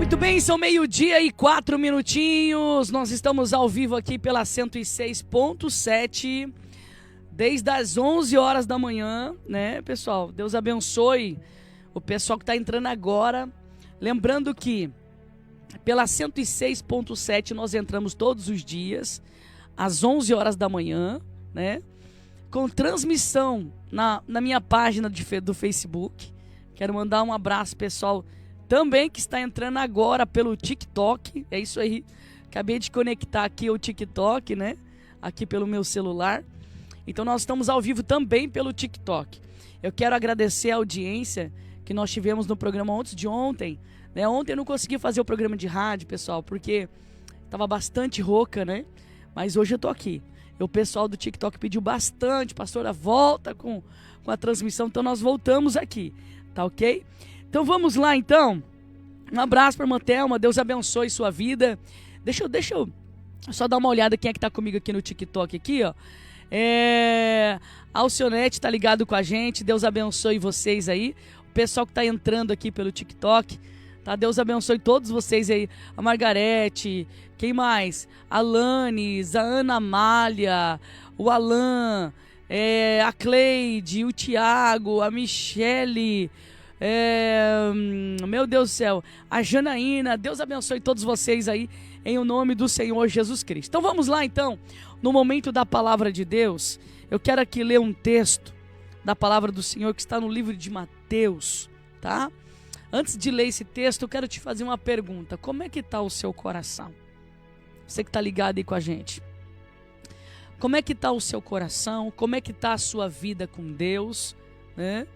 Muito bem, são 12:04. Nós estamos ao vivo aqui pela 106.7, desde as 11 horas da manhã, né, pessoal? Deus abençoe o pessoal que está entrando agora. Lembrando que pela 106.7 nós entramos todos os dias, às 11 horas da manhã, né? Com transmissão na minha página do Facebook. Quero mandar um abraço, pessoal, também que está entrando agora pelo TikTok. É isso aí. Acabei de conectar aqui o TikTok, né? Aqui pelo meu celular. Então nós estamos ao vivo também pelo TikTok. Eu quero agradecer a audiência que nós tivemos no programa antes de ontem. Né? Ontem eu não consegui fazer o programa de rádio, pessoal, porque estava bastante rouca, né? Mas hoje eu tô aqui. E o pessoal do TikTok pediu bastante, pastora, volta com a transmissão. Então nós voltamos aqui, tá ok? Então vamos lá, então. Um abraço para a irmã Thelma, Deus abençoe sua vida. Deixa eu só dar uma olhada quem é que tá comigo aqui no TikTok aqui, ó. Alcionete tá ligado com a gente, Deus abençoe vocês aí. O pessoal que tá entrando aqui pelo TikTok, tá? Deus abençoe todos vocês aí. A Margarete, quem mais? A Lanes, a Ana Amália, o Alan, a Cleide, o Tiago, a Michele, meu Deus do céu, a Janaína. Deus abençoe todos vocês aí, em o nome do Senhor Jesus Cristo. Então vamos lá, então, no momento da palavra de Deus. Eu quero aqui ler um texto da palavra do Senhor que está no livro de Mateus, tá? Antes de ler esse texto, eu quero te fazer uma pergunta. Como é que está o seu coração? Você que está ligado aí com a gente. Como é que está o seu coração? Como é que está a sua vida com Deus? Né?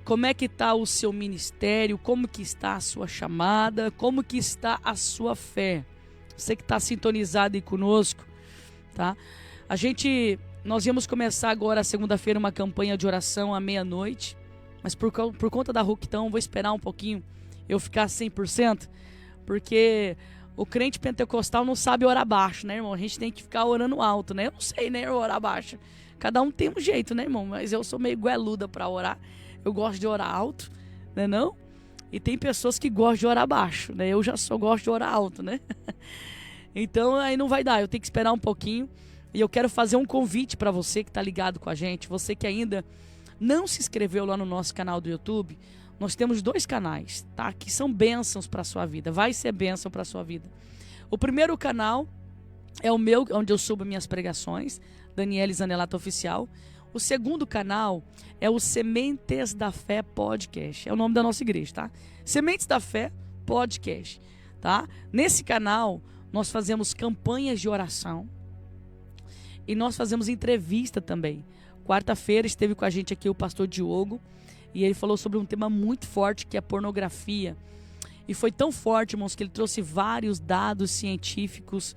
Como é que está o seu ministério? Como que está a sua chamada? Como que está a sua fé? Você que está sintonizado aí conosco, tá? Nós íamos começar agora, segunda-feira, uma campanha de oração à meia-noite, mas por conta da Ruquitão, vou esperar um pouquinho eu ficar 100%, porque o crente pentecostal não sabe orar baixo, né, irmão? A gente tem que ficar orando alto, né? Eu não sei, né, orar baixo. Cada um tem um jeito, né, irmão? Mas eu sou meio goeluda para orar. Eu gosto de orar alto, né, não? E tem pessoas que gostam de orar baixo, né? Eu já só gosto de orar alto, né? Então aí não vai dar, eu tenho que esperar um pouquinho. E eu quero fazer um convite para você que está ligado com a gente, você que ainda não se inscreveu lá no nosso canal do YouTube. Nós temos 2 canais, tá? Que são bênçãos para a sua vida, vai ser bênção para a sua vida. O primeiro canal é o meu, onde eu subo minhas pregações, Daniele Zanelato Oficial. O segundo canal é o Sementes da Fé Podcast. É o nome da nossa igreja, tá? Sementes da Fé Podcast, tá? Nesse canal, nós fazemos campanhas de oração e nós fazemos entrevista também. Quarta-feira esteve com a gente aqui o pastor Diogo e ele falou sobre um tema muito forte, que é pornografia. E foi tão forte, irmãos, que ele trouxe vários dados científicos,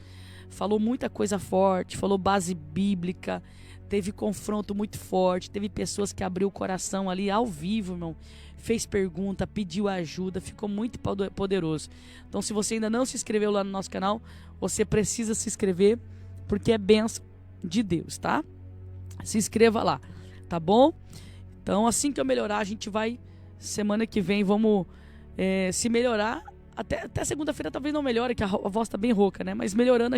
falou muita coisa forte, falou base bíblica. Teve confronto muito forte, teve pessoas que abriu o coração ali ao vivo, irmão. Fez pergunta, pediu ajuda, ficou muito poderoso. Então, se você ainda não se inscreveu lá no nosso canal, você precisa se inscrever, porque é bênção de Deus, tá? Se inscreva lá, tá bom? Então, assim que eu melhorar, a gente vai, semana que vem, vamos se melhorar. Até segunda-feira talvez não melhore, que a voz tá bem rouca, né? Mas melhorando,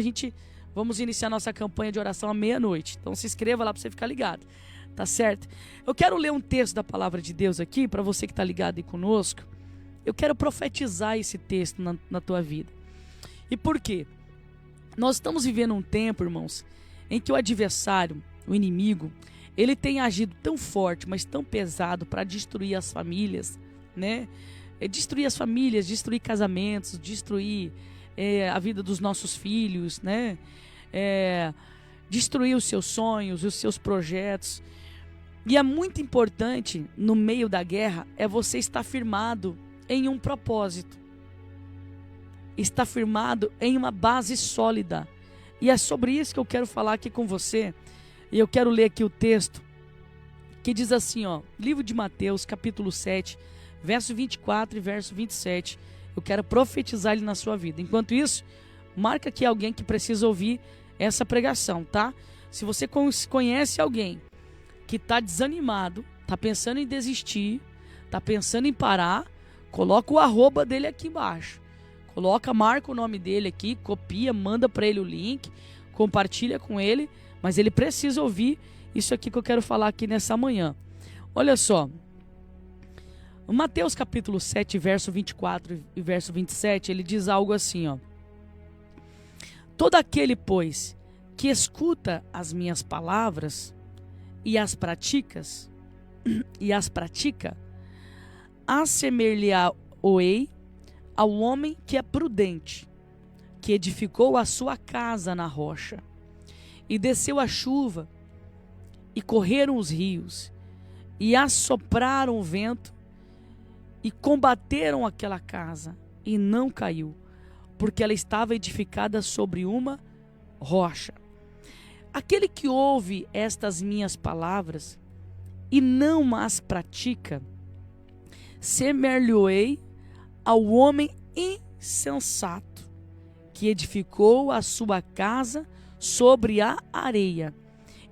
vamos iniciar nossa campanha de oração à meia-noite. Então se inscreva lá para você ficar ligado, tá certo? Eu quero ler um texto da palavra de Deus aqui, para você que está ligado aí conosco. Eu quero profetizar esse texto na tua vida. E por quê? Nós estamos vivendo um tempo, irmãos, em que o adversário, o inimigo, ele tem agido tão forte, mas tão pesado para destruir as famílias, né? Destruir as famílias, destruir casamentos, destruir a vida dos nossos filhos, né? Destruir os seus sonhos, os seus projetos. E é muito importante, no meio da guerra, você estar firmado em um propósito. Estar firmado em uma base sólida. E é sobre isso que eu quero falar aqui com você. E eu quero ler aqui o texto que diz assim, ó, livro de Mateus, capítulo 7, verso 24 e verso 27. Eu quero profetizar ele na sua vida. Enquanto isso, marca aqui alguém que precisa ouvir essa pregação, tá? Se você conhece alguém que está desanimado, está pensando em desistir, está pensando em parar, coloca o arroba dele aqui embaixo. marca o nome dele aqui, copia, manda para ele o link, compartilha com ele, mas ele precisa ouvir isso aqui que eu quero falar aqui nessa manhã. Olha só, Mateus capítulo 7, verso 24 e verso 27, ele diz algo assim, ó. Todo aquele, pois, que escuta as minhas palavras e as pratica, assemelhar-o-ei ao homem que é prudente, que edificou a sua casa na rocha, e desceu a chuva, e correram os rios, e assopraram o vento, e combateram aquela casa, e não caiu, porque ela estava edificada sobre uma rocha. Aquele que ouve estas minhas palavras e não as pratica, semelhar-lhe-ei ao homem insensato, que edificou a sua casa sobre a areia,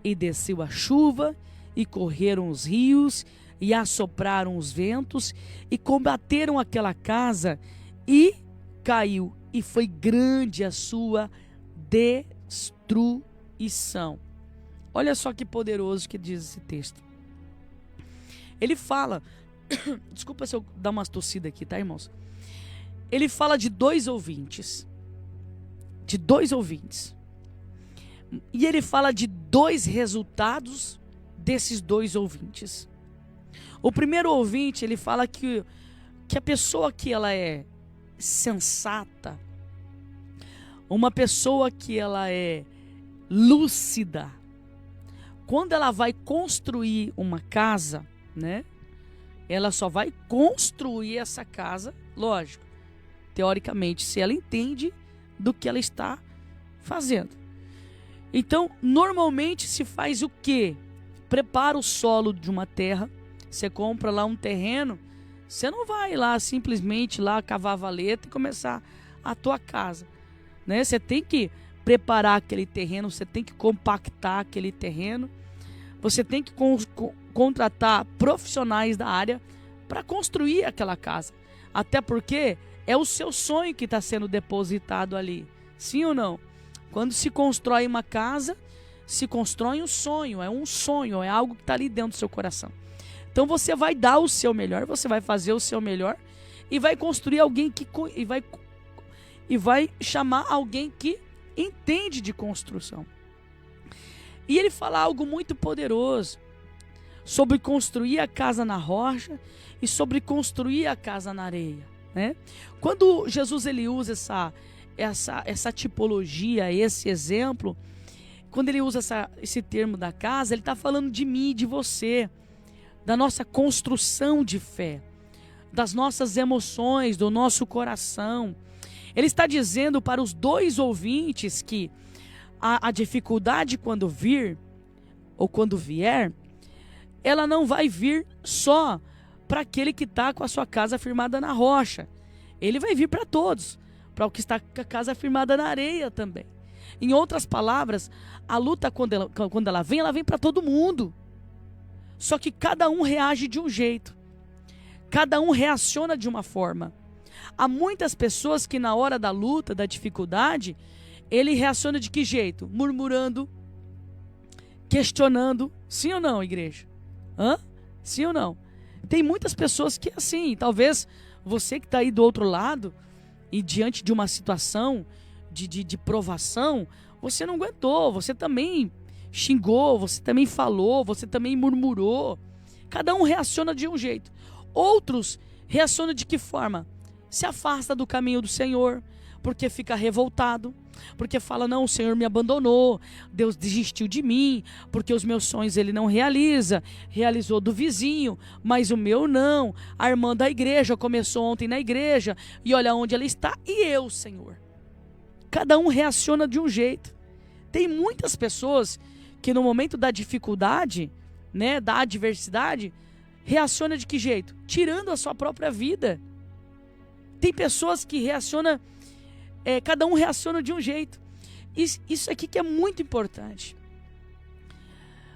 e desceu a chuva, e correram os rios, e assopraram os ventos, e combateram aquela casa, e caiu, e foi grande a sua destruição. Olha só que poderoso que diz esse texto. Ele fala, desculpa se eu dar umas tossidas aqui, tá, irmãos? Ele fala de dois ouvintes. E ele fala de dois resultados desses dois ouvintes. O primeiro ouvinte, ele fala que a pessoa que ela é sensata, uma pessoa que ela é lúcida, quando ela vai construir uma casa, né? Ela só vai construir essa casa, lógico, teoricamente, se ela entende do que ela está fazendo. Então, normalmente se faz o quê? Prepara o solo de uma terra, você compra lá um terreno, você não vai lá simplesmente lá cavar a valeta e começar a tua casa, né? Você tem que preparar aquele terreno, você tem que compactar aquele terreno, você tem que contratar profissionais da área para construir aquela casa, até porque é o seu sonho que está sendo depositado ali, sim ou não? Quando se constrói uma casa, se constrói um sonho, é algo que está ali dentro do seu coração. Então você vai dar o seu melhor, você vai fazer o seu melhor e vai construir alguém e vai chamar alguém que entende de construção. E ele fala algo muito poderoso sobre construir a casa na rocha e sobre construir a casa na areia, né? Quando Jesus ele usa essa tipologia, esse exemplo, quando ele usa esse termo da casa, ele está falando de mim e de você, da nossa construção de fé, das nossas emoções, do nosso coração. Ele está dizendo para os dois ouvintes que a dificuldade quando vir, ou quando vier, ela não vai vir só para aquele que está com a sua casa firmada na rocha. Ele vai vir para todos, para o que está com a casa firmada na areia também. Em outras palavras, a luta quando ela vem para todo mundo. Só que cada um reage de um jeito. Cada um reaciona de uma forma. Há muitas pessoas que na hora da luta, da dificuldade, ele reaciona de que jeito? Murmurando, questionando. Sim ou não, igreja? Sim ou não? Tem muitas pessoas que assim, talvez você que está aí do outro lado e diante de uma situação de provação, você não aguentou, você também xingou, você também falou, você também murmurou. Cada um reaciona de um jeito. Outros reacionam de que forma? Se afasta do caminho do Senhor, porque fica revoltado, porque fala, não, o Senhor me abandonou, Deus desistiu de mim, porque os meus sonhos ele não realizou do vizinho, mas o meu não. A irmã da igreja começou ontem na igreja, e olha onde ela está, e eu, Senhor. Cada um reaciona de um jeito. Tem muitas pessoas que no momento da dificuldade, né, da adversidade, reaciona de que jeito? Tirando a sua própria vida. Tem pessoas que reacionam, cada um reaciona de um jeito. Isso aqui que é muito importante.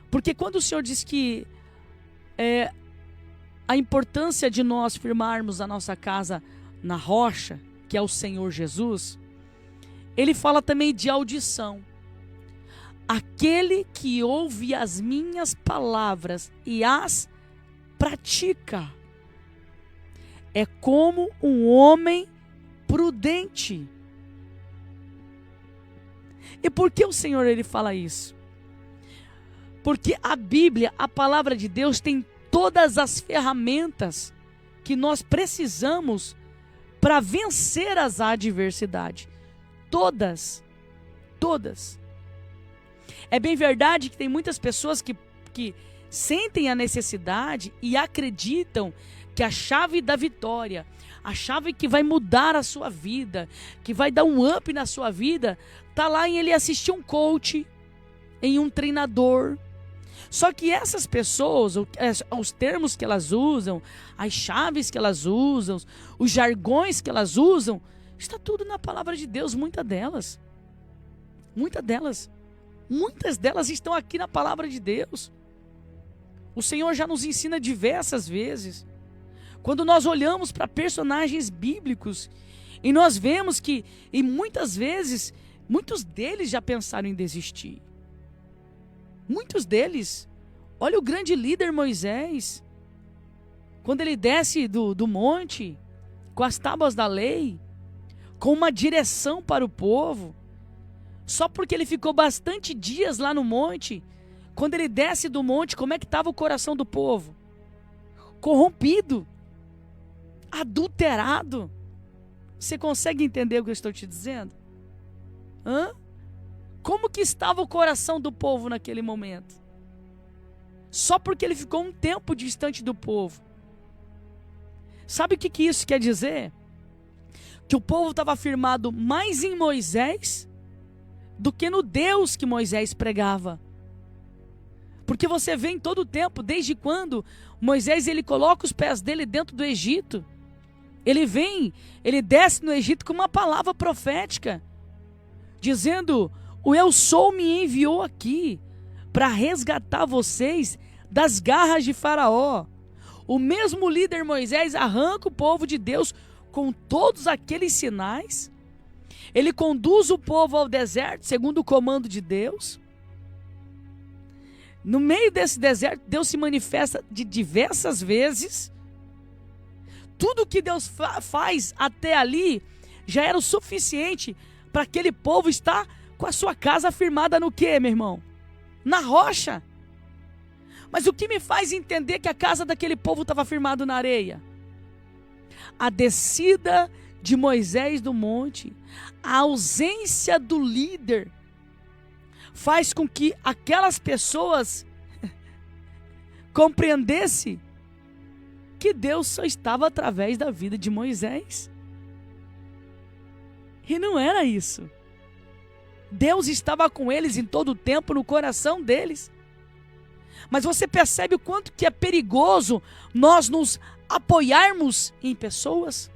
Porque quando o Senhor diz que a importância de nós firmarmos a nossa casa na rocha, que é o Senhor Jesus, ele fala também de audição. Aquele que ouve as minhas palavras e as pratica é como um homem prudente. E por que o Senhor ele fala isso? Porque a Bíblia, a palavra de Deus, tem todas as ferramentas que nós precisamos para vencer as adversidades. Todas. É bem verdade que tem muitas pessoas que sentem a necessidade e acreditam que a chave da vitória, a chave que vai mudar a sua vida, que vai dar um up na sua vida, está lá em ele assistir um coach, em um treinador. Só que essas pessoas, os termos que elas usam, as chaves que elas usam, os jargões que elas usam, está tudo na palavra de Deus, muitas delas estão aqui na palavra de Deus. O Senhor já nos ensina diversas vezes. Quando nós olhamos para personagens bíblicos e nós vemos que, e muitas vezes, muitos deles já pensaram em desistir. Muitos deles. Olha o grande líder Moisés. Quando ele desce do monte, com as tábuas da lei, com uma direção para o povo, só porque ele ficou bastante dias lá no monte, quando ele desce do monte, como é que estava o coração do povo? Corrompido, adulterado. Você consegue entender o que eu estou te dizendo? Como que estava o coração do povo naquele momento? Só porque ele ficou um tempo distante do povo. Sabe o que isso quer dizer? Que o povo estava firmado mais em Moisés do que no Deus que Moisés pregava. Porque você vê em todo o tempo, desde quando Moisés ele coloca os pés dele dentro do Egito, ele desce no Egito com uma palavra profética, dizendo: o Eu Sou me enviou aqui para resgatar vocês das garras de Faraó. O mesmo líder Moisés arranca o povo de Deus com todos aqueles sinais. Ele conduz o povo ao deserto, segundo o comando de Deus. No meio desse deserto, Deus se manifesta de diversas vezes. Tudo que Deus faz até ali já era o suficiente para aquele povo estar com a sua casa firmada no quê, meu irmão? Na rocha. Mas o que me faz entender que a casa daquele povo estava firmada na areia? A descida de Moisés do monte, a ausência do líder, faz com que aquelas pessoas compreendessem que Deus só estava através da vida de Moisés. E não era isso. Deus estava com eles em todo o tempo, no coração deles. Mas você percebe o quanto que é perigoso nós nos apoiarmos em pessoas?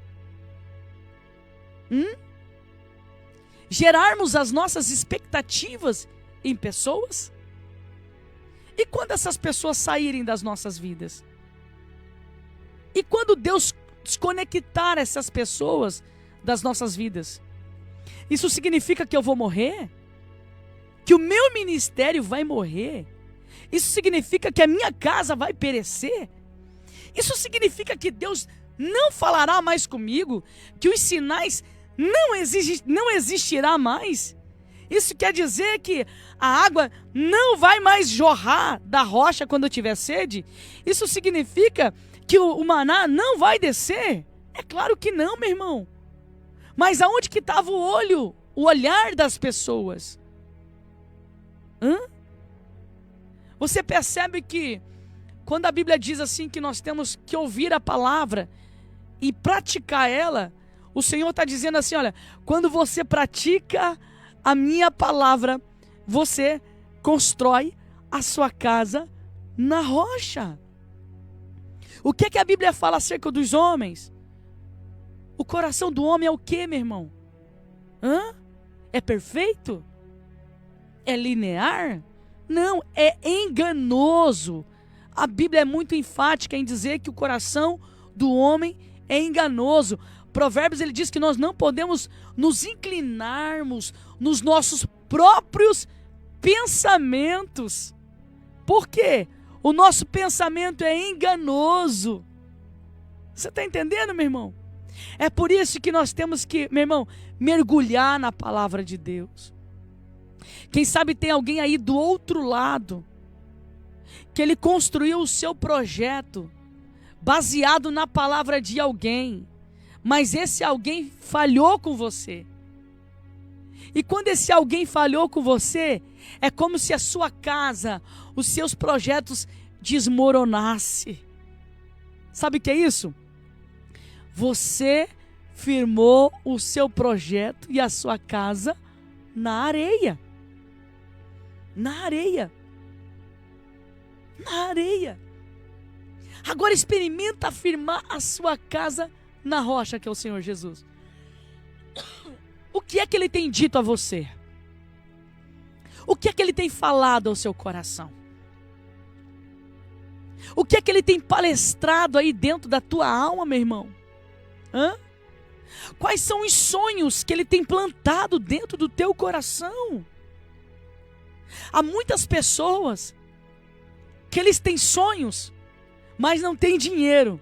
Gerarmos as nossas expectativas em pessoas? E quando essas pessoas saírem das nossas vidas? E quando Deus desconectar essas pessoas das nossas vidas? Isso significa que eu vou morrer? Que o meu ministério vai morrer? Isso significa que a minha casa vai perecer? Isso significa que Deus não falará mais comigo? Que os sinais não existirá mais? Isso quer dizer que a água não vai mais jorrar da rocha quando eu tiver sede? Isso significa que o maná não vai descer? É claro que não, meu irmão. Mas aonde que estava o olhar das pessoas? Você percebe que quando a Bíblia diz assim que nós temos que ouvir a palavra e praticar ela, o Senhor está dizendo assim, olha, quando você pratica a minha palavra, você constrói a sua casa na rocha. O que a Bíblia fala acerca dos homens? O coração do homem é o que, meu irmão? É perfeito? É linear? Não, é enganoso. A Bíblia é muito enfática em dizer que o coração do homem é enganoso. Provérbios ele diz que nós não podemos nos inclinarmos nos nossos próprios pensamentos. Por quê? O nosso pensamento é enganoso. Você está entendendo, meu irmão? É por isso que nós temos que, meu irmão, mergulhar na palavra de Deus. Quem sabe tem alguém aí do outro lado, que ele construiu o seu projeto baseado na palavra de alguém, mas esse alguém falhou com você. E quando esse alguém falhou com você, é como se a sua casa, os seus projetos desmoronassem. Sabe o que é isso? Você firmou o seu projeto e a sua casa na areia. Na areia. Na areia. Agora experimenta firmar a sua casa na rocha, que é o Senhor Jesus. O que é que Ele tem dito a você? O que é que Ele tem falado ao seu coração? O que é que Ele tem palestrado aí dentro da tua alma, meu irmão? Quais são os sonhos que Ele tem plantado dentro do teu coração? Há muitas pessoas que eles têm sonhos, mas não têm dinheiro.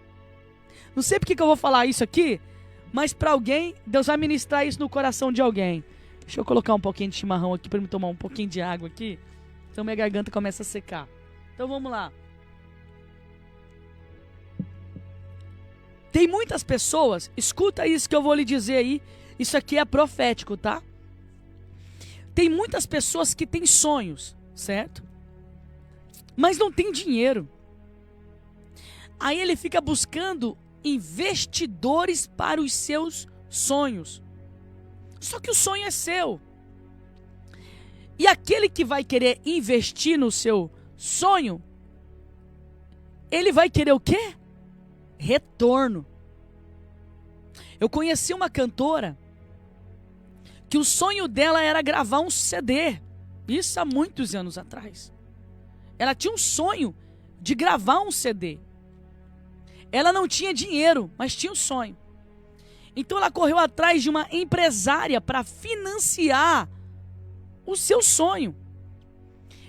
Não sei porque que eu vou falar isso aqui, mas para alguém, Deus vai ministrar isso no coração de alguém. Deixa eu colocar um pouquinho de chimarrão aqui para me tomar um pouquinho de água aqui, então minha garganta começa a secar. Então vamos lá. Tem muitas pessoas, escuta isso que eu vou lhe dizer aí, isso aqui é profético, tá? Tem muitas pessoas que têm sonhos, certo? Mas não tem dinheiro. Aí ele fica buscando investidores para os seus sonhos. Só que o sonho é seu. E aquele que vai querer investir no seu sonho, ele vai querer o quê? Retorno. Eu conheci uma cantora que o sonho dela era gravar um CD. Isso há muitos anos atrás. Ela tinha um sonho de gravar um CD. Ela não tinha dinheiro, mas tinha um sonho. Então ela correu atrás de uma empresária para financiar o seu sonho.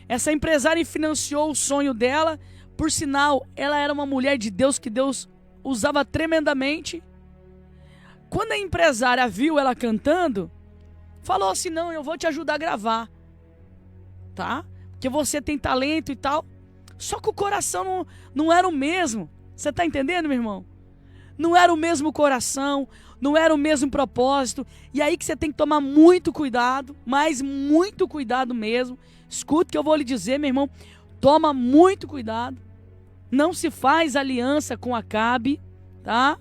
Essa empresária financiou o sonho dela. Por sinal, ela era uma mulher de Deus que Deus usava tremendamente. Quando a empresária viu ela cantando, falou assim: não, eu vou te ajudar a gravar, tá? Porque você tem talento e tal. Só que o coração não era o mesmo. Você está entendendo, meu irmão? Não era o mesmo coração, não era o mesmo propósito. E aí que você tem que tomar muito cuidado, mas muito cuidado mesmo. Escuta o que eu vou lhe dizer, meu irmão. Toma muito cuidado. Não se faz aliança com Acabe, tá?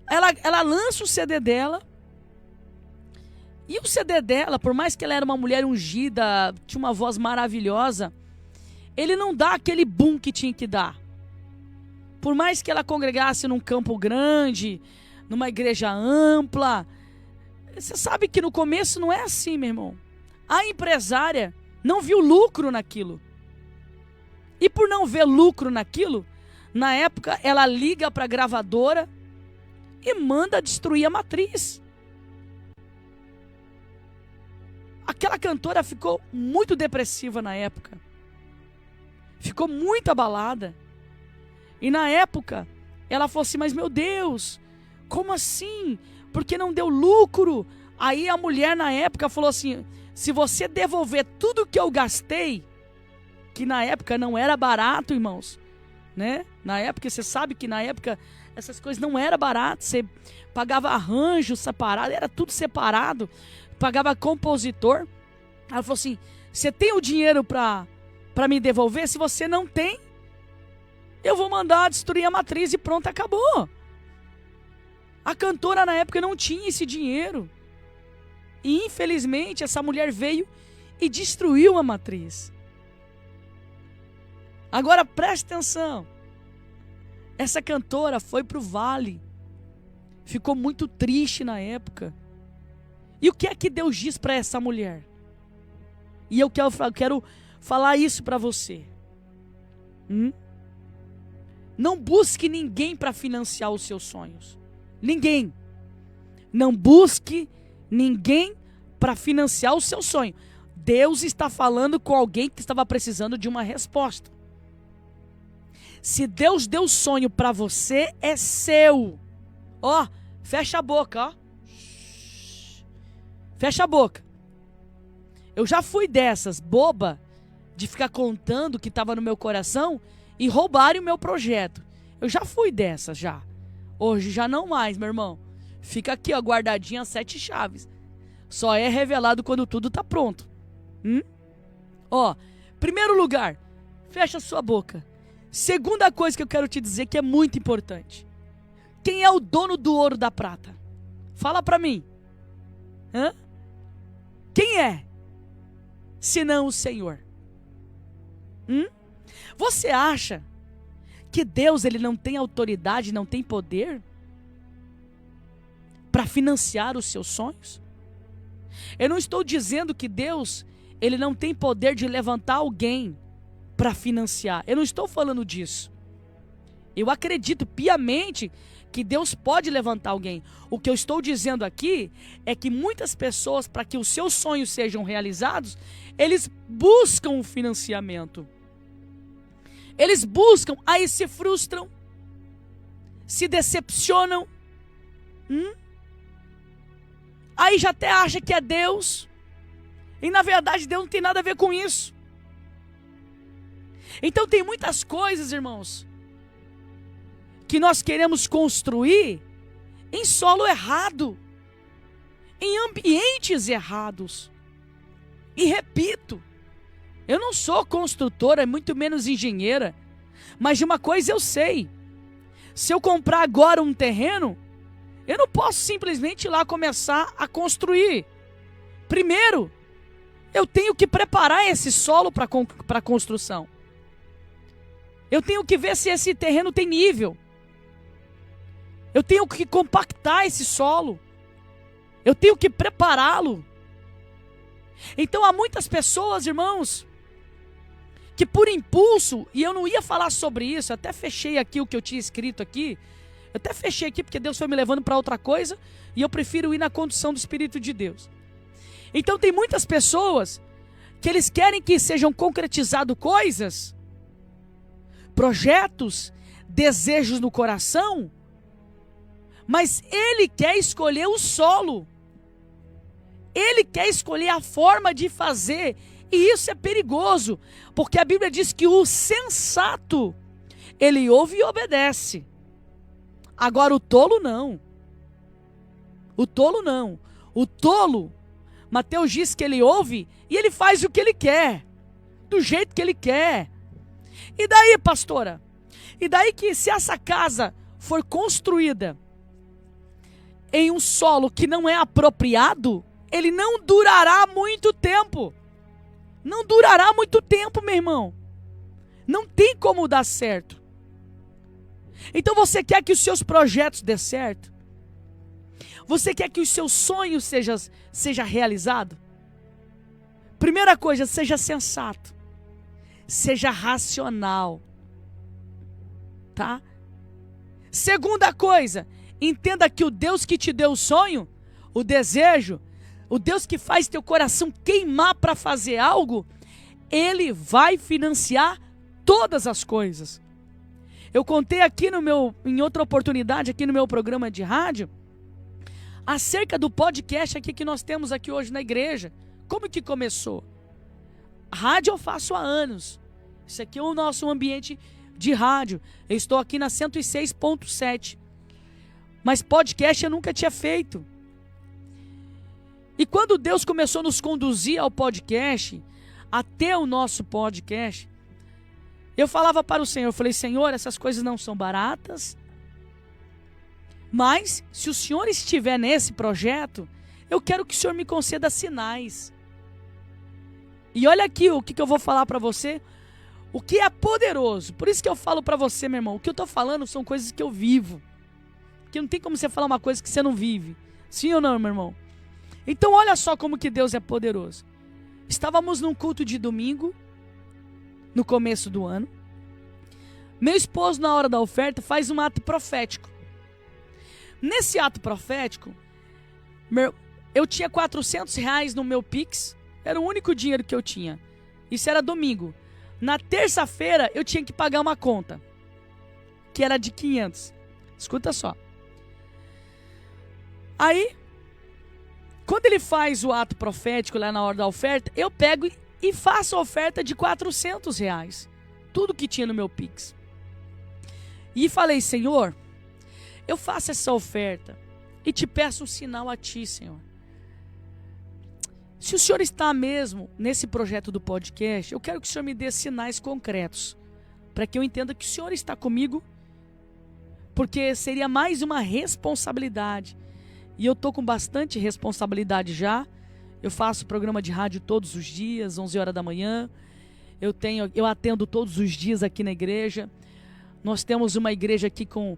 Ela lança o CD dela. E o CD dela, por mais que ela era uma mulher ungida, tinha uma voz maravilhosa, ele não dá aquele boom que tinha que dar. Por mais que ela congregasse num campo grande, numa igreja ampla, você sabe que no começo não é assim, meu irmão. A empresária não viu lucro naquilo. E por não ver lucro naquilo, na época ela liga para a gravadora e manda destruir a matriz. Aquela cantora ficou muito depressiva na época. Ficou muito abalada. E na época, ela falou assim: mas meu Deus, como assim? Porque não deu lucro? Aí a mulher na época falou assim: se você devolver tudo que eu gastei, que na época não era barato, irmãos, né? Na época, você sabe que na época essas coisas não eram baratas. Você pagava arranjo separado, era tudo separado. Pagava compositor. Ela falou assim: você tem o dinheiro para me devolver? Se você não tem, eu vou mandar destruir a matriz e pronto, acabou. A cantora na época não tinha esse dinheiro. E infelizmente essa mulher veio e destruiu a matriz. Agora preste atenção. Essa cantora foi para o vale. Ficou muito triste na época. E o que é que Deus diz para essa mulher? E eu quero falar isso para você. Não busque ninguém para financiar os seus sonhos. Ninguém. Não busque ninguém para financiar o seu sonho. Deus está falando com alguém que estava precisando de uma resposta. Se Deus deu sonho para você, é seu. Ó, fecha a boca, ó. Fecha a boca. Eu já fui dessas, boba, de ficar contando o que estava no meu coração e roubarem o meu projeto. Eu já fui dessas, já. Hoje já não mais, meu irmão. Fica aqui, ó, guardadinha 7 chaves. Só é revelado quando tudo tá pronto. Ó, primeiro lugar, fecha sua boca. Segunda coisa que eu quero te dizer que é muito importante. Quem é o dono do ouro e da prata? Fala pra mim. Quem é? Senão o Senhor. Você acha que Deus ele não tem autoridade, não tem poder para financiar os seus sonhos? Eu não estou dizendo que Deus ele não tem poder de levantar alguém para financiar. Eu não estou falando disso. Eu acredito piamente que Deus pode levantar alguém. O que eu estou dizendo aqui é que muitas pessoas, para que os seus sonhos sejam realizados, eles buscam um financiamento. Eles buscam, aí se frustram, se decepcionam, aí já até acha que é Deus, e na verdade Deus não tem nada a ver com isso. Então tem muitas coisas, irmãos, que nós queremos construir em solo errado, em ambientes errados. E repito, eu não sou construtora, muito menos engenheira, mas de uma coisa eu sei: se eu comprar agora um terreno, eu não posso simplesmente ir lá começar a construir. Primeiro, eu tenho que preparar esse solo para a construção. Eu tenho que ver se esse terreno tem nível. Eu tenho que compactar esse solo. Eu tenho que prepará-lo. Então há muitas pessoas, irmãos, que por impulso, e eu não ia falar sobre isso, até fechei aqui o que eu tinha escrito aqui, eu até fechei aqui porque Deus foi me levando para outra coisa, e eu prefiro ir na condução do Espírito de Deus. Então tem muitas pessoas que eles querem que sejam concretizadas coisas, projetos, desejos no coração, mas ele quer escolher o solo, ele quer escolher a forma de fazer, e isso é perigoso, porque a Bíblia diz que o sensato, ele ouve e obedece. Agora o tolo não. O tolo não. O tolo, Mateus diz que ele ouve e ele faz o que ele quer, do jeito que ele quer. E daí, pastora? E daí que se essa casa for construída em um solo que não é apropriado, ele não durará muito tempo. Não durará muito tempo, meu irmão. Não tem como dar certo. Então você quer que os seus projetos dê certo? Você quer que os seus sonhos seja realizado? Primeira coisa, seja sensato. Seja racional. Tá? Segunda coisa, entenda que o Deus que te deu o sonho, o desejo, o Deus que faz teu coração queimar para fazer algo, Ele vai financiar todas as coisas. Eu contei aqui em outra oportunidade, aqui no meu programa de rádio, acerca do podcast aqui que nós temos aqui hoje na igreja. Como que começou? Rádio eu faço há anos. Isso aqui é o nosso ambiente de rádio. Eu estou aqui na 106.7. Mas podcast eu nunca tinha feito. E quando Deus começou a nos conduzir ao podcast, até o nosso podcast, eu falava para o Senhor, eu falei: Senhor, essas coisas não são baratas, mas se o Senhor estiver nesse projeto, eu quero que o Senhor me conceda sinais. E olha aqui o que eu vou falar para você, o que é poderoso. Por isso que eu falo para você, meu irmão, o que eu estou falando são coisas que eu vivo, que não tem como você falar uma coisa que você não vive. Sim ou não, meu irmão? Então olha só como que Deus é poderoso. Estávamos num culto de domingo, no começo do ano. Meu esposo, na hora da oferta, faz um ato profético. Nesse ato profético, eu tinha R$400 no meu Pix. Era o único dinheiro que eu tinha. Isso era domingo. Na terça-feira, eu tinha que pagar uma conta, que era de 500. Escuta só. Aí, quando ele faz o ato profético lá na hora da oferta, eu pego e faço a oferta de R$400. Tudo que tinha no meu Pix. E falei, Senhor, eu faço essa oferta e te peço um sinal a ti, Senhor. Se o Senhor está mesmo nesse projeto do podcast, eu quero que o Senhor me dê sinais concretos, para que eu entenda que o Senhor está comigo, porque seria mais uma responsabilidade. E eu estou com bastante responsabilidade já. Eu faço programa de rádio todos os dias, 11 horas da manhã. Eu atendo todos os dias aqui na igreja. Nós temos uma igreja aqui com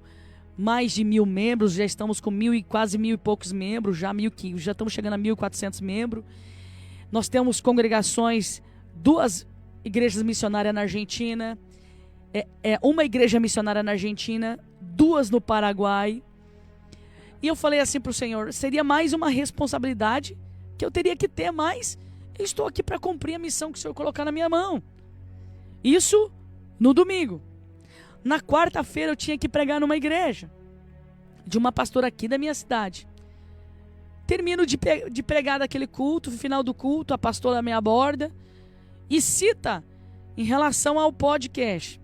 mais de 1.000 membros, já estamos com quase 1.000 e poucos membros, já estamos chegando a 1.400 membros. Nós temos congregações, 2 igrejas missionárias na Argentina, uma igreja missionária na Argentina, 2 no Paraguai. E eu falei assim para o Senhor, seria mais uma responsabilidade que eu teria que ter, mas eu estou aqui para cumprir a missão que o Senhor colocar na minha mão. Isso no domingo. Na quarta-feira eu tinha que pregar numa igreja de uma pastora aqui da minha cidade. Termino de pregar daquele culto, no final do culto, a pastora me aborda e cita em relação ao podcast.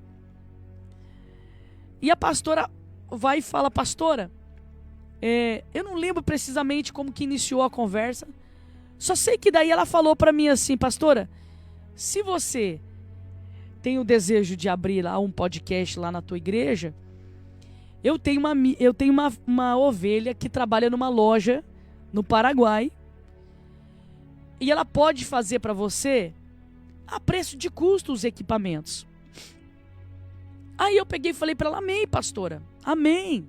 E a pastora vai e fala, pastora, eu não lembro precisamente como que iniciou a conversa, só sei que daí ela falou para mim assim, pastora, se você tem o desejo de abrir lá um podcast lá na tua igreja, eu tenho uma ovelha que trabalha numa loja no Paraguai e ela pode fazer para você a preço de custo os equipamentos. Aí eu peguei e falei para ela, amém, pastora, amém.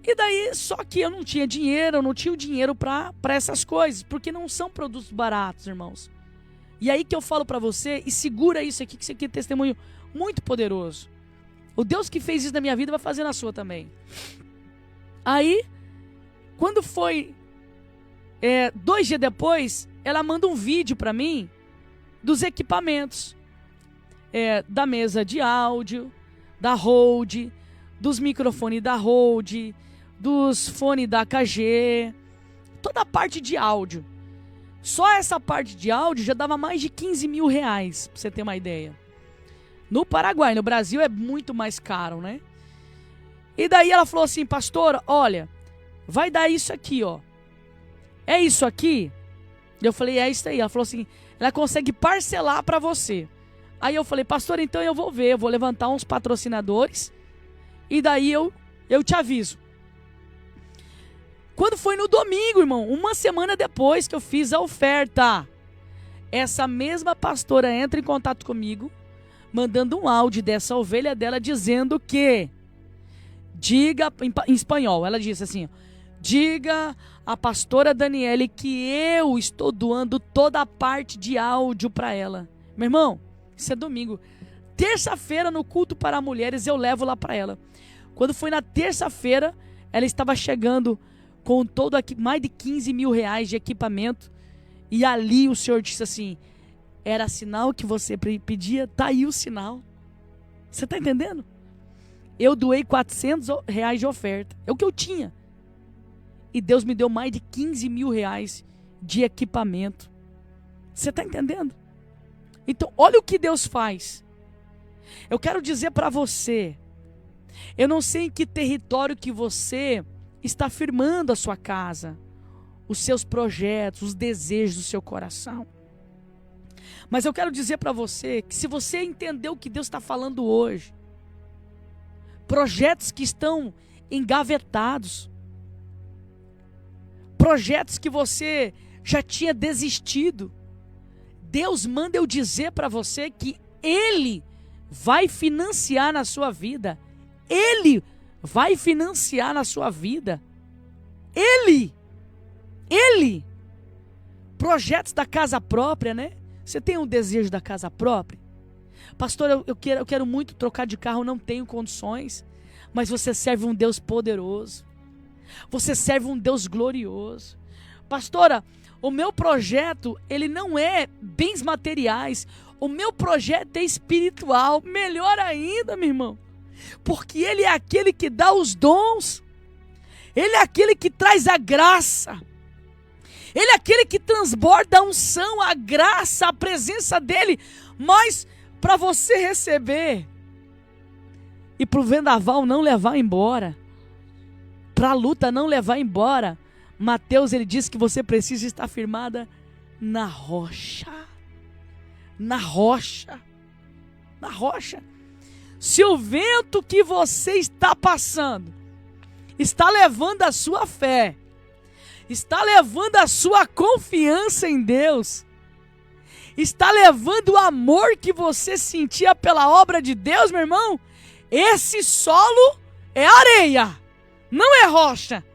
E daí, só que eu não tinha dinheiro, eu não tinha o dinheiro para essas coisas, porque não são produtos baratos, irmãos. E aí que eu falo para você, e segura isso aqui, que isso aqui é testemunho muito poderoso. O Deus que fez isso na minha vida vai fazer na sua também. Aí, quando foi 2 dias depois, ela manda um vídeo para mim dos equipamentos. Da mesa de áudio, da Rode, dos microfones da Rode, dos fones da KG, toda a parte de áudio. Só essa parte de áudio já dava mais de R$15.000, pra você ter uma ideia. No Paraguai, no Brasil é muito mais caro, né? E daí ela falou assim, pastora, olha, vai dar isso aqui, ó. É isso aqui? Eu falei, é isso aí. Ela falou assim, ela consegue parcelar pra você. Aí eu falei, pastor, então eu vou ver, eu vou levantar uns patrocinadores e daí eu te aviso. Quando foi no domingo, irmão, uma semana depois que eu fiz a oferta, essa mesma pastora entra em contato comigo, mandando um áudio dessa ovelha dela dizendo que, diga, em espanhol, ela disse assim, diga a pastora Daniele que eu estou doando toda a parte de áudio para ela. Meu irmão, isso é domingo. Terça-feira, no culto para mulheres, eu levo lá para ela. Quando foi na terça-feira, ela estava chegando com todo aqui, mais de R$15.000 de equipamento. E ali o Senhor disse assim, era sinal que você pedia, tá aí o sinal. Você está entendendo? Eu doei R$400 de oferta. É o que eu tinha. E Deus me deu mais de R$15.000 de equipamento. Você está entendendo? Então, olha o que Deus faz. Eu quero dizer para você, eu não sei em que território que você está firmando a sua casa, os seus projetos, os desejos do seu coração. Mas eu quero dizer para você que se você entender o que Deus está falando hoje, projetos que estão engavetados, projetos que você já tinha desistido, Deus manda eu dizer para você que Ele vai financiar na sua vida. Ele vai financiar na sua vida. Ele. Projetos da casa própria, né? Você tem um desejo da casa própria? Pastor, eu quero muito trocar de carro, não tenho condições. Mas você serve um Deus poderoso. Você serve um Deus glorioso. Pastora, o meu projeto, ele não é bens materiais. O meu projeto é espiritual. Melhor ainda, meu irmão. Porque Ele é aquele que dá os dons. Ele é aquele que traz a graça. Ele é aquele que transborda a unção, a graça, a presença dEle. Mas para você receber e para o vendaval não levar embora, para a luta não levar embora, Mateus, ele diz que você precisa estar firmada na rocha. Na rocha. Na rocha. Se o vento que você está passando está levando a sua fé, está levando a sua confiança em Deus, está levando o amor que você sentia pela obra de Deus, meu irmão, esse solo é areia, não é rocha.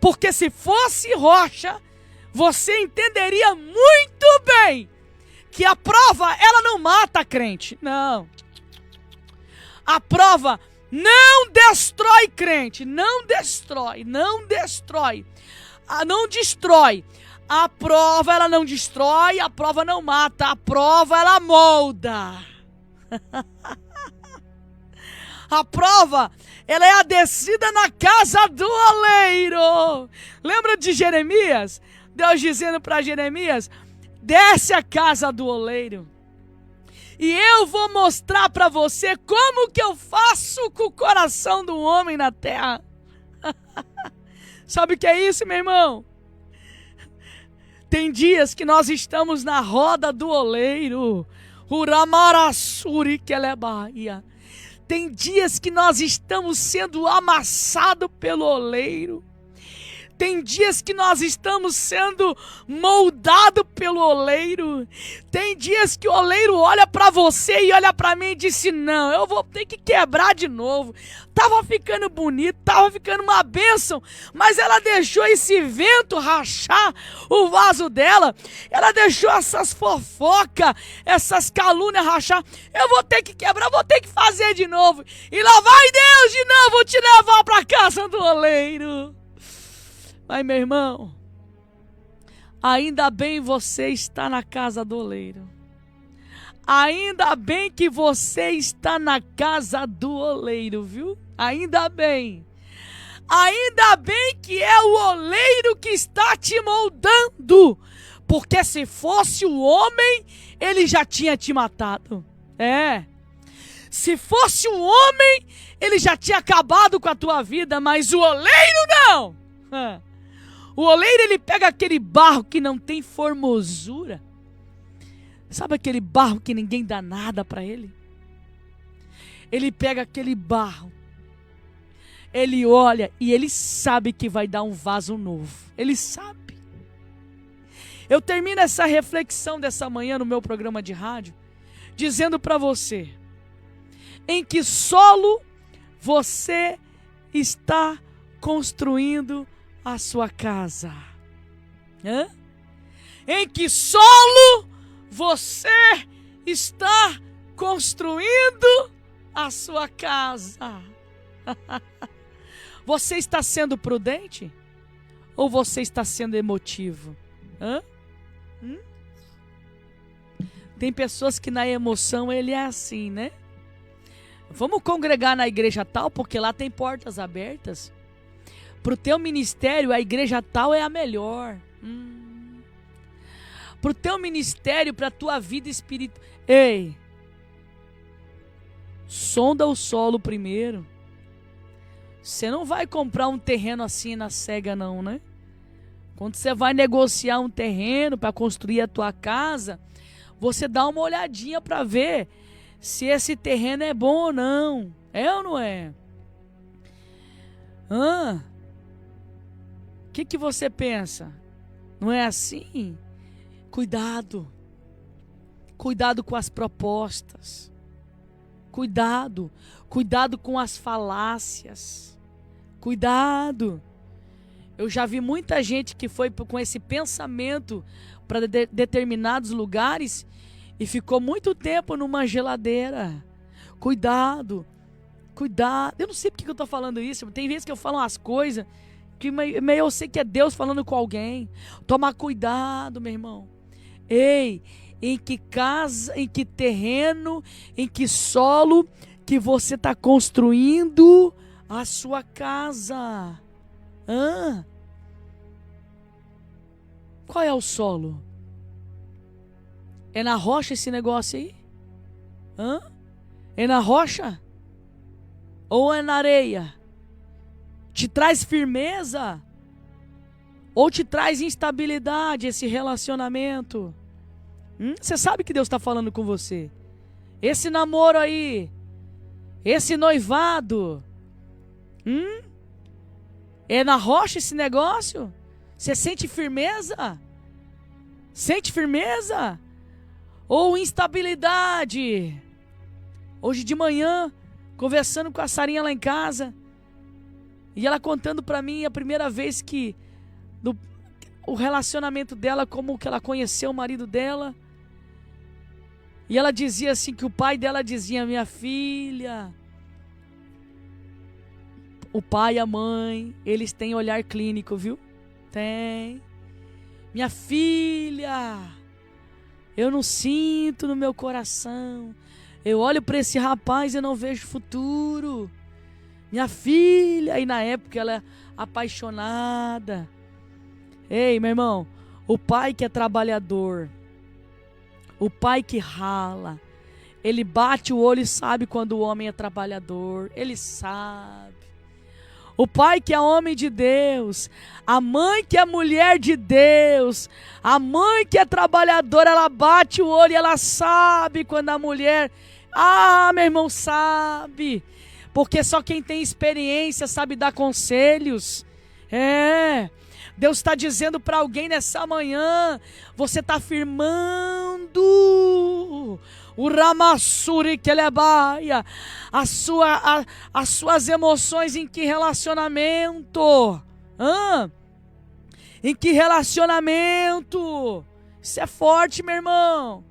Porque se fosse rocha, você entenderia muito bem que a prova, ela não mata a crente. Não. A prova não destrói crente. Não destrói. Não destrói. Não destrói. A prova, ela não destrói. A prova não mata. A prova, ela molda. A prova, ela é a descida na casa do oleiro. Lembra de Jeremias? Deus dizendo para Jeremias: desce a casa do oleiro e eu vou mostrar para você como que eu faço com o coração do homem na terra. Sabe o que é isso, meu irmão? Tem dias que nós estamos na roda do oleiro. Uramarassuri que ela é Bahia. Tem dias que nós estamos sendo amassados pelo oleiro. Tem dias que nós estamos sendo moldados pelo oleiro. Tem dias que o oleiro olha para você e olha para mim e disse: não, eu vou ter que quebrar de novo. Tava ficando bonito, tava ficando uma bênção, mas ela deixou esse vento rachar o vaso dela. Ela deixou essas fofocas, essas calúnias rachar. Eu vou ter que quebrar, vou ter que fazer de novo. E lá vai Deus de novo te levar para casa do oleiro. Mas, meu irmão, ainda bem você está na casa do oleiro. Ainda bem que você está na casa do oleiro, viu? Ainda bem. Ainda bem que é o oleiro que está te moldando. Porque se fosse o homem, ele já tinha te matado. É. Se fosse o homem, ele já tinha acabado com a tua vida. Mas o oleiro não. O oleiro, ele pega aquele barro que não tem formosura. Sabe aquele barro que ninguém dá nada para ele? Ele pega aquele barro, ele olha e ele sabe que vai dar um vaso novo. Ele sabe. Eu termino essa reflexão dessa manhã no meu programa de rádio dizendo para você: em que solo você está construindo a sua casa? Hã? Em que solo você está construindo a sua casa? Você está sendo prudente? Ou você está sendo emotivo? Hã? Tem pessoas que na emoção ele é assim, né? Vamos congregar na igreja tal porque lá tem portas abertas. Para o teu ministério, a igreja tal é a melhor. Para o teu ministério, para a tua vida espiritual. Ei, sonda o solo primeiro. Você não vai comprar um terreno assim na cega não, né? Quando você vai negociar um terreno para construir a tua casa, você dá uma olhadinha para ver se esse terreno é bom ou não. É ou não é? O que você pensa? Não é assim? Cuidado. Cuidado com as propostas. Cuidado. Cuidado com as falácias. Cuidado. Eu já vi muita gente que foi com esse pensamento para determinados lugares e ficou muito tempo numa geladeira. Cuidado. Cuidado. Eu não sei porque que eu estou falando isso. Tem vezes que eu falo umas coisas eu sei que é Deus falando com alguém. Toma cuidado, meu irmão. Ei, em que casa, em que terreno, em que solo que você está construindo a sua casa? Qual é o solo? É na rocha esse negócio aí? É na rocha? Ou é na areia? Te traz firmeza? Ou te traz instabilidade esse relacionamento? Você sabe que Deus está falando com você. Esse namoro aí, esse noivado, é na rocha esse negócio? Você sente firmeza? Sente firmeza? Ou instabilidade? Hoje de manhã, conversando com a Sarinha lá em casa, e ela contando pra mim a primeira vez que o relacionamento dela, como que ela conheceu o marido dela. E ela dizia assim, que o pai dela dizia: minha filha, o pai e a mãe, eles têm olhar clínico, viu? Tem. Minha filha, eu não sinto no meu coração. Eu olho para esse rapaz e não vejo futuro. Minha filha, e na época ela é apaixonada. Ei, meu irmão, o pai que é trabalhador, o pai que rala, ele bate o olho e sabe quando o homem é trabalhador, ele sabe. O pai que é homem de Deus, a mãe que é mulher de Deus, a mãe que é trabalhadora, ela bate o olho e ela sabe quando a mulher... meu irmão, sabe. Porque só quem tem experiência sabe dar conselhos. Deus está dizendo para alguém nessa manhã: você está firmando o Ramassuri Kelebaia, as suas emoções. Em que relacionamento? Em que relacionamento? Isso é forte, meu irmão.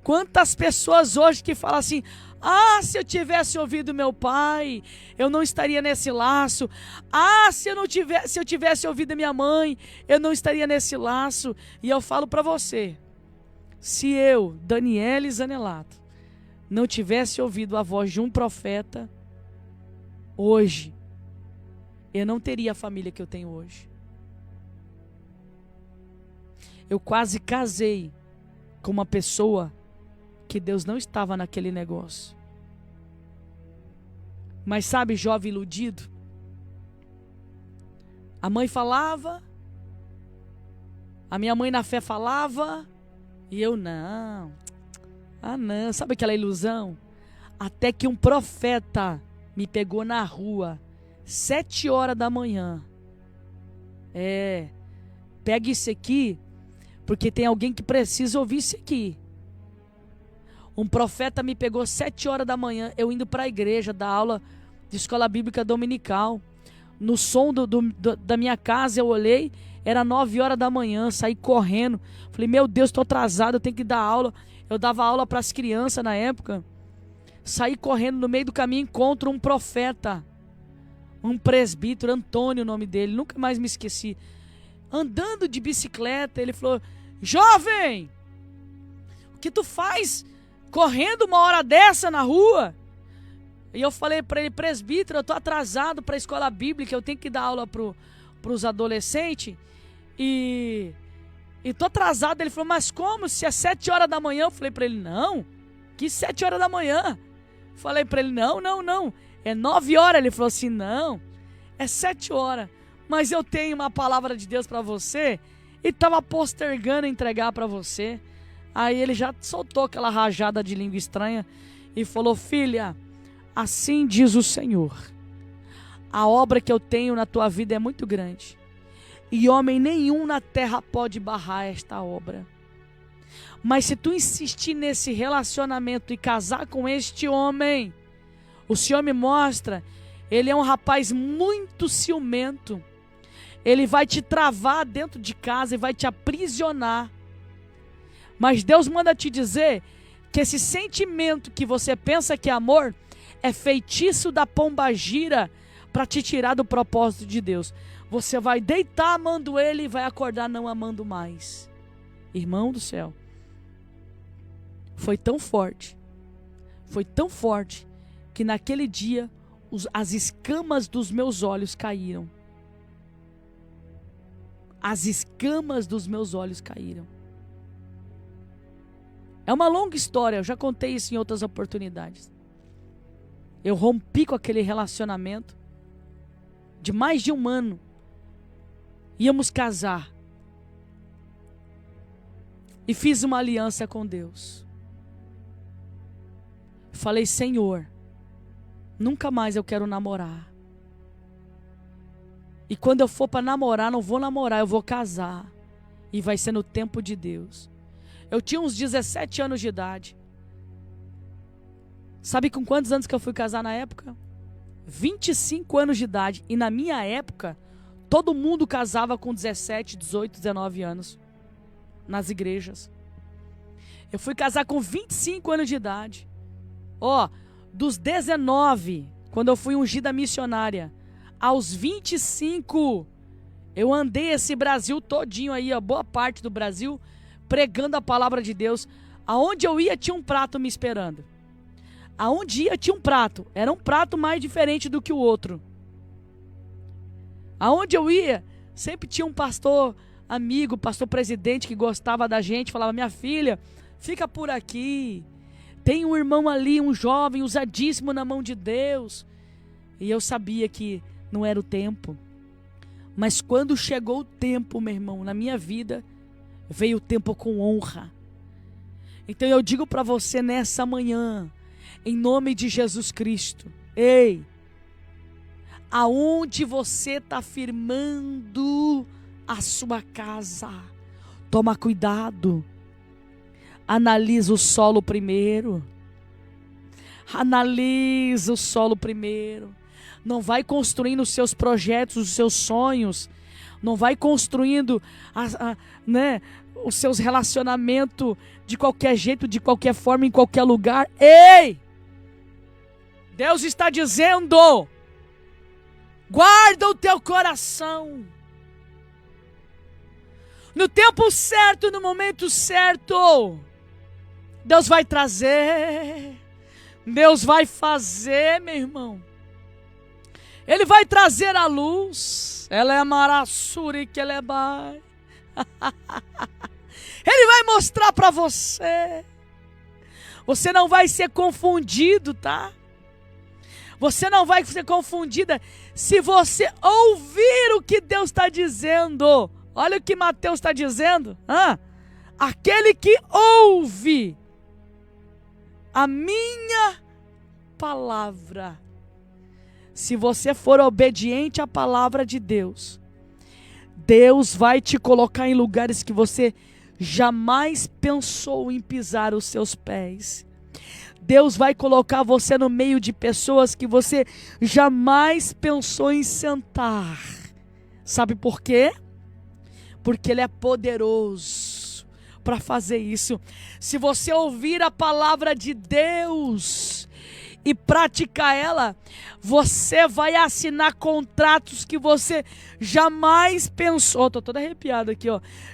Quantas pessoas hoje que falam assim: se eu tivesse ouvido meu pai, eu não estaria nesse laço. Se eu tivesse ouvido minha mãe, eu não estaria nesse laço. E eu falo para você, se eu, Daniele Zanelato, não tivesse ouvido a voz de um profeta, hoje, eu não teria a família que eu tenho hoje. Eu quase casei com uma pessoa que Deus não estava naquele negócio. Mas sabe, jovem iludido, a mãe falava, a minha mãe na fé falava, e eu não. Não, sabe aquela ilusão? Até que um profeta me pegou na rua, 7 horas da manhã. Pega isso aqui, porque tem alguém que precisa ouvir isso aqui. Um profeta me pegou 7 horas da manhã, eu indo para a igreja, dar aula de escola bíblica dominical. No som da minha casa eu olhei, era 9 horas da manhã, saí correndo. Falei, meu Deus, estou atrasado, eu tenho que dar aula. Eu dava aula para as crianças na época. Saí correndo, no meio do caminho encontro um profeta, um presbítero, Antônio o nome dele, nunca mais me esqueci. Andando de bicicleta, ele falou: jovem, o que tu faz correndo uma hora dessa na rua? E eu falei para ele: presbítero, eu tô atrasado para a escola bíblica, eu tenho que dar aula para os adolescentes e tô atrasado. Ele falou: mas como? Se é 7 horas da manhã? Eu falei para ele: não, que 7 horas da manhã? Falei para ele: não, é 9 horas. Ele falou assim: não, é 7 horas, mas eu tenho uma palavra de Deus para você e estava postergando entregar para você. Aí ele já soltou aquela rajada de língua estranha e falou: filha, assim diz o Senhor, a obra que eu tenho na tua vida é muito grande, e homem nenhum na terra pode barrar esta obra. Mas se tu insistir nesse relacionamento e casar com este homem, o Senhor me mostra, ele é um rapaz muito ciumento, ele vai te travar dentro de casa e vai te aprisionar. Mas Deus manda te dizer que esse sentimento que você pensa que é amor é feitiço da pombagira para te tirar do propósito de Deus. Você vai deitar amando ele e vai acordar não amando mais. Irmão do céu. Foi tão forte, que naquele dia as escamas dos meus olhos caíram. As escamas dos meus olhos caíram. É uma longa história, eu já contei isso em outras oportunidades. Eu rompi com aquele relacionamento de mais de 1 ano. Íamos casar. E fiz uma aliança com Deus. Falei, Senhor, nunca mais eu quero namorar. E quando eu for para namorar, não vou namorar, eu vou casar. E vai ser no tempo de Deus. Eu tinha uns 17 anos de idade. Sabe com quantos anos que eu fui casar na época? 25 anos de idade. E na minha época, todo mundo casava com 17, 18, 19 anos. Nas igrejas. Eu fui casar com 25 anos de idade. Dos 19, quando eu fui ungida missionária, aos 25, eu andei esse Brasil todinho aí, boa parte do Brasil, pregando a palavra de Deus. Aonde eu ia tinha um prato me esperando. Aonde ia tinha um prato. Era um prato mais diferente do que o outro. Aonde eu ia, sempre tinha um pastor amigo, pastor presidente que gostava da gente, falava, minha filha, fica por aqui. Tem um irmão ali, um jovem, usadíssimo na mão de Deus. E eu sabia que não era o tempo. Mas quando chegou o tempo, meu irmão, na minha vida, veio o tempo com honra. Então eu digo para você nessa manhã, em nome de Jesus Cristo, ei, aonde você está firmando a sua casa, toma cuidado, analisa o solo primeiro, não vai construindo os seus projetos, os seus sonhos, não vai construindo os seus relacionamentos de qualquer jeito, de qualquer forma, em qualquer lugar. Ei! Deus está dizendo, guarda o teu coração. No tempo certo, no momento certo, Deus vai trazer, Deus vai fazer, meu irmão. Ele vai trazer a luz. Ela é marassuri que ela é bai. Ele vai mostrar para você. Você não vai ser confundido, tá? Você não vai ser confundida se você ouvir o que Deus está dizendo. Olha o que Mateus está dizendo. Aquele que ouve a minha palavra. Se você for obediente à palavra de Deus, Deus vai te colocar em lugares que você jamais pensou em pisar os seus pés. Deus vai colocar você no meio de pessoas que você jamais pensou em sentar. Sabe por quê? Porque Ele é poderoso para fazer isso. Se você ouvir a palavra de Deus e praticar ela, você vai assinar contratos que você jamais pensou. Estou toda arrepiada aqui,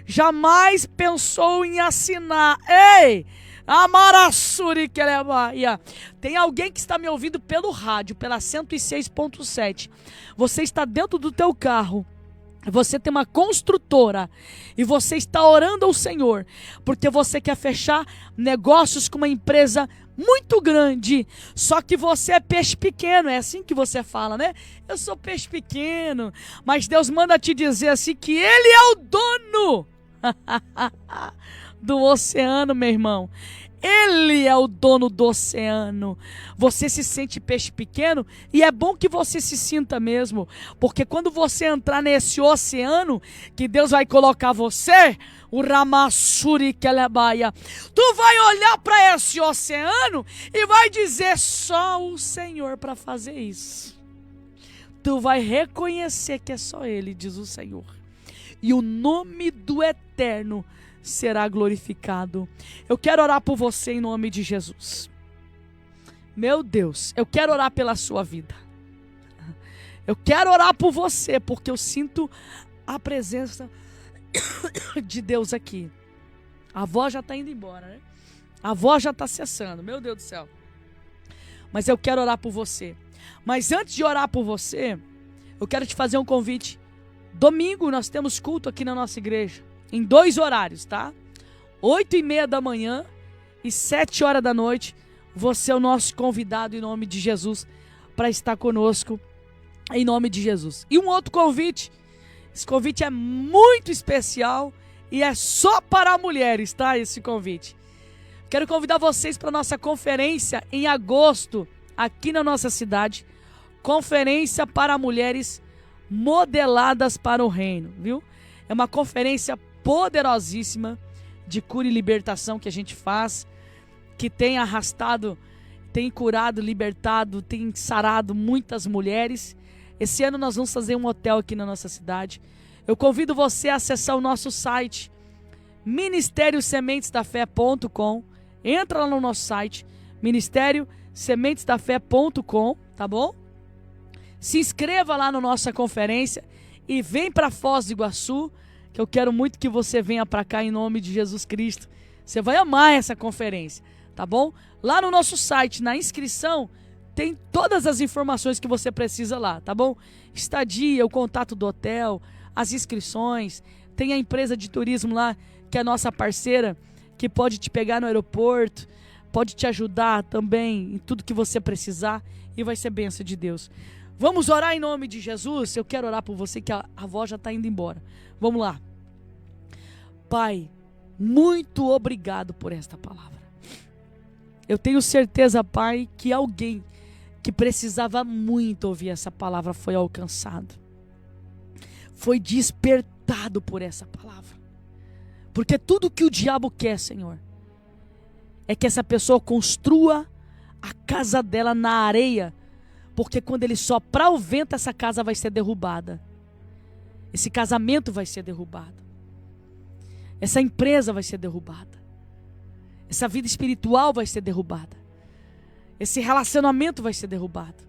jamais pensou em assinar. Ei! Amarassuri que é Bahia. Tem alguém que está me ouvindo pelo rádio, pela 106.7. Você está dentro do teu carro. Você tem uma construtora e você está orando ao Senhor porque você quer fechar negócios com uma empresa muito grande, só que você é peixe pequeno, é assim que você fala, né? Eu sou peixe pequeno, mas Deus manda te dizer assim que Ele é o dono do oceano, meu irmão. Ele é o dono do oceano. Você se sente peixe pequeno e é bom que você se sinta mesmo, porque quando você entrar nesse oceano que Deus vai colocar você, o Ramassuri Kelebaia, tu vai olhar para esse oceano e vai dizer só o Senhor para fazer isso. Tu vai reconhecer que é só Ele, diz o Senhor, e o nome do Eterno será glorificado. Eu quero orar por você em nome de Jesus. Meu Deus, eu quero orar pela sua vida. Eu quero orar por você, porque eu sinto a presença de Deus aqui. A avó já está indo embora, né? A avó já está cessando, meu Deus do céu. Mas eu quero orar por você. Mas antes de orar por você, eu quero te fazer um convite. Domingo nós temos culto aqui na nossa igreja, em 2 horários, tá? 8:30 da manhã e 7 horas da noite. Você é o nosso convidado em nome de Jesus para estar conosco, em nome de Jesus. E um outro convite, esse convite é muito especial e é só para mulheres, tá? Esse convite. Quero convidar vocês para a nossa conferência em agosto, aqui na nossa cidade. Conferência para mulheres modeladas para o reino, viu? É uma conferência poderosíssima de cura e libertação que a gente faz, que tem arrastado, tem curado, libertado, tem sarado muitas mulheres. Esse ano nós vamos fazer um hotel aqui na nossa cidade. Eu convido você a acessar o nosso site, ministériosementesdafé.com. Entra lá no nosso site, ministériosementesdafé.com, tá bom? Se inscreva lá na nossa conferência e vem para Foz do Iguaçu, que eu quero muito que você venha para cá em nome de Jesus Cristo. Você vai amar essa conferência, tá bom? Lá no nosso site, na inscrição, tem todas as informações que você precisa lá, tá bom? Estadia, o contato do hotel, as inscrições, tem a empresa de turismo lá, que é nossa parceira, que pode te pegar no aeroporto, pode te ajudar também em tudo que você precisar e vai ser bênção de Deus. Vamos orar em nome de Jesus? Eu quero orar por você, que a avó já está indo embora. Vamos lá. Pai, muito obrigado por esta palavra. Eu tenho certeza, Pai, que alguém que precisava muito ouvir essa palavra foi alcançado. Foi despertado por essa palavra. Porque tudo que o diabo quer, Senhor, é que essa pessoa construa a casa dela na areia, porque quando ele soprar o vento, essa casa vai ser derrubada. Esse casamento vai ser derrubado. Essa empresa vai ser derrubada. Essa vida espiritual vai ser derrubada. Esse relacionamento vai ser derrubado.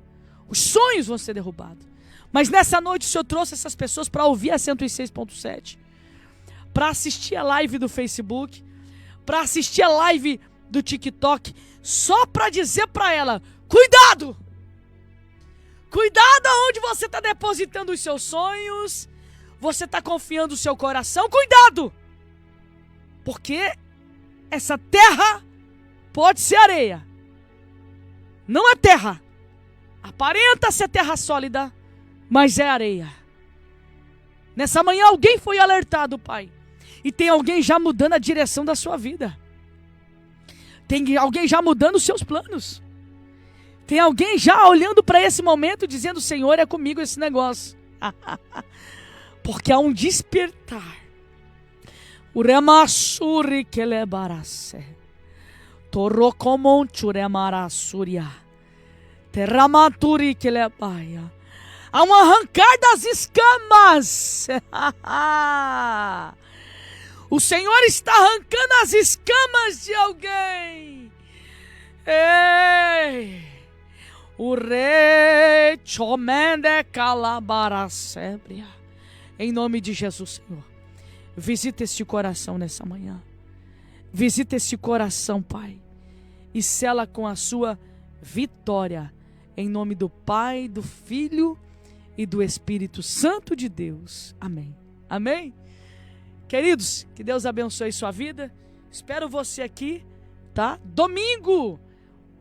Os sonhos vão ser derrubados. Mas nessa noite o Senhor trouxe essas pessoas para ouvir a 106.7, para assistir a live do Facebook, para assistir a live do TikTok, só para dizer para ela: cuidado! Cuidado aonde você está depositando os seus sonhos, você está confiando o seu coração, cuidado! Porque essa terra pode ser areia, não é terra, aparenta ser terra sólida, mas é areia. Nessa manhã alguém foi alertado, Pai, e tem alguém já mudando a direção da sua vida, tem alguém já mudando os seus planos, tem alguém já olhando para esse momento dizendo: Senhor, é comigo esse negócio. Porque há um despertar. Uremassuri kelebarase. Torokomonchu remarassuria. Terramaturi kelebaia. Há um arrancar das escamas. O Senhor está arrancando as escamas de alguém. Ei! O rei chomende calabarasebria. Em nome de Jesus, Senhor, visita este coração nessa manhã. Visita este coração, Pai, e sela com a sua vitória. Em nome do Pai, do Filho e do Espírito Santo de Deus. Amém. Amém? Queridos, que Deus abençoe sua vida. Espero você aqui, tá? Domingo,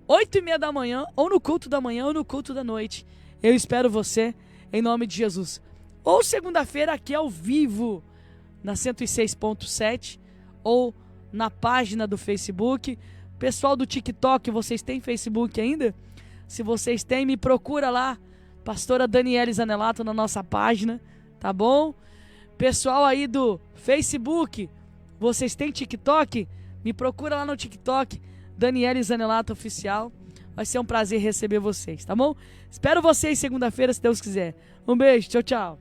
8:30 da manhã, ou no culto da manhã, ou no culto da noite. Eu espero você, em nome de Jesus. Ou segunda-feira aqui ao vivo, na 106.7, ou na página do Facebook. Pessoal do TikTok, vocês têm Facebook ainda? Se vocês têm, me procura lá, pastora Daniele Zanelato, na nossa página, tá bom? Pessoal aí do Facebook, vocês têm TikTok? Me procura lá no TikTok, Daniele Zanelato Oficial. Vai ser um prazer receber vocês, tá bom? Espero vocês segunda-feira, se Deus quiser. Um beijo, tchau, tchau.